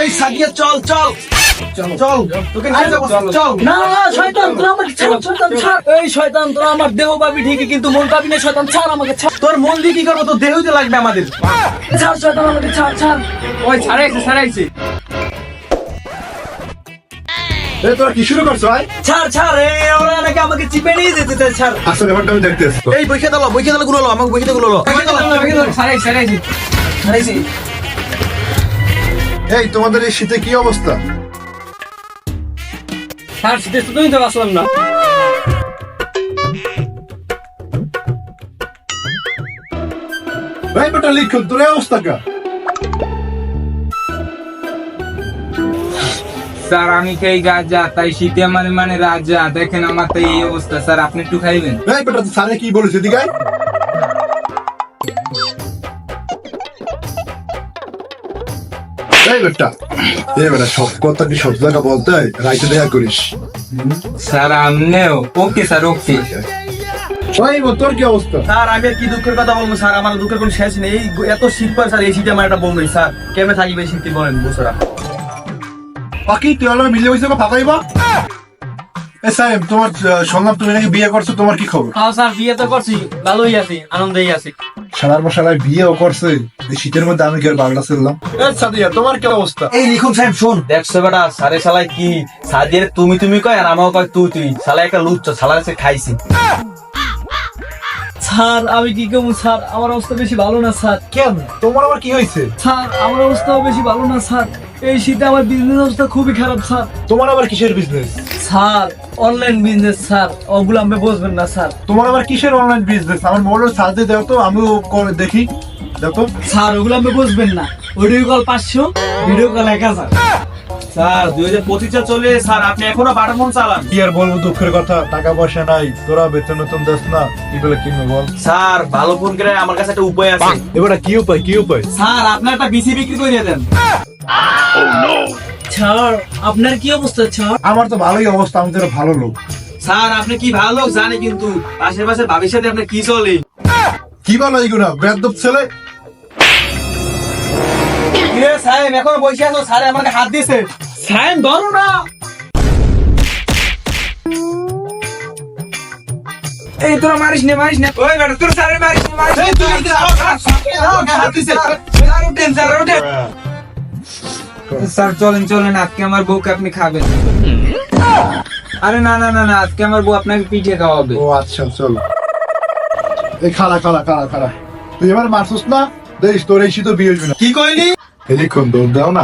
এই সাদিয়া চল চল চল তোকে নিয়ে যাবো চল। না না শয়তান তোরা আমাকে ছাড়, শয়তান ছাড়। এই শয়তান তোরা আমার দেহ পাবি ঠিকই কিন্তু মন পাবি না। শয়তান ছাড় আমাকে, ছাড় তোর মন দিয়ে কি করবো? তোর দেহই তো লাগবে আমাদের। ছাড় শয়তান আমাকে, ছাড় ছাড়। ওই ছাড়াইছে তোরা কি শুরু করছো? ছাড় ছাড়, এই ওরা নাকি আমাকে চিপে নিয়ে যেতে চায়। ছাড়। আসলে ব্যাপারটা আমি দেখতে এসেছি। এই বইকে দাও গুলো লো, আমাকে বইকে গুলো লো। ছাড়াইছি। এই তোমাদের এই শীতে কি অবস্থা? ছাড়, শীতে তুমি তো বাঁচলাম না। ভাই বেটা লিখুন তোর এই অবস্থা কা? স্যার আমি খাই গাঁজা, তাই শীতে আমার মানে রাজা। দেখেন আমার তো এই অবস্থা স্যার, আপনি একটু খাইবেন? এই বেটা স্যারে কি বলেছে এদিকে আয়। এই বেটা সব কথা কি সব জায়গা বলতে হয়? রাইতে দেখা করিস। স্যার আমনেও? Okay sir okay. ভাই তোর কি অবস্থা? স্যার আমি আর কি দুঃখের কথা বলবো স্যার, আমার দুঃখের কোনো শেষ নেই। এই এত শীত পড়ে স্যার, এই শীতে আমার একটা বউ নেই স্যার। কেমনে থাকবে এই শীতে বলেন বছরা? বাকি তুই আমার মিলে বসে ফাঁকাইবা। এ সাহেব তোমার শুনলাম তুমি নাকি বিয়ে করছো, তোমার কি খবর? হ্যাঁ স্যার, বিয়ে তো করছি, ভালোই আছি, আনন্দেই আছি। সালার মশালায় বিয়েও করছে, এই শীতের মধ্যে আমি কি আর বাংলা ছিলাম? সাদিয়া তোমার কি অবস্থা? এই লিখুন সাহেব শোন, দেখছো বেটা সারে শালায় কি সাদিয়ার তুমি কয় আর আমাকে কয় তুই। শালায় একটা লুচ্ছ, শালায় সে খাইছি। স্যার আমি কি করবো স্যার, আমার অবস্থা বেশি ভালো না স্যার। কেন তোমার আবার কি হয়েছে? স্যার আমার অবস্থাও বেশি ভালো না স্যার, এই শীতে আমার বিজনেস অবস্থা খুবই খারাপ স্যার। তোমার আবার কিসের business? Sir online business sir, ওগুলো আপনি বুঝবেন না স্যার। তোমার আবার কিসের অনলাইন বিজনেস? আমার মোবাইলের সার্চ দিয়ে দাও তো, আমিও করে দেখি। দেখো স্যার ওগুলো আপনি বুঝবেন না, audio call 500, video call 1000। Sir 2025 চলে স্যার, আপনি এখনো বাটা ফোন চালান? কি আর বলবো, দুঃখের কথা, টাকা পয়সা নাই, তোরা বেতন নতুন দেস না, কি বলে কিনবে বল? স্যার ভালো ফোন করে আমার কাছে একটা উপায় আছে। এবারে কি উপায়? কি উপায়? স্যার আপনি একটা বিসি বিক্রি করে দেন। স্যার আপনার কি অবস্থা স্যার? আমার তো ভালোই অবস্থা, আমি তো একটা ভালো লোক। স্যার আপনি কি ভালো লোক জানি, কিন্তু আশেপাশে ভাবির সাথে আপনার কি চলে? কি বলো এইগুলা বেয়াদব ছেলে? কিরে সাহেব এখনো বসে আছো? স্যার আমাকে হাত দিয়েছে। সাহেব ধরো না। এই তোরা মারিস না ওই বেটা, তোর স্যারের মারিস না। এই তুই আমাকে হাত দিয়েছে। স্যার উঠেন, স্যার উঠেন। স্যার চলেন, আজকে আমার বউকে আপনি খাবেন। আরে না, আজকে আমার বউ আপনাকে পিঠে খাওয়াবে। ও আচ্ছা চলো। এই খালা তুই এবার মারছিস না, দেখ তোর এই শীত বিয়ে হইবে না। কি কইলি? এলিক্ষণ দৌড় দাও না।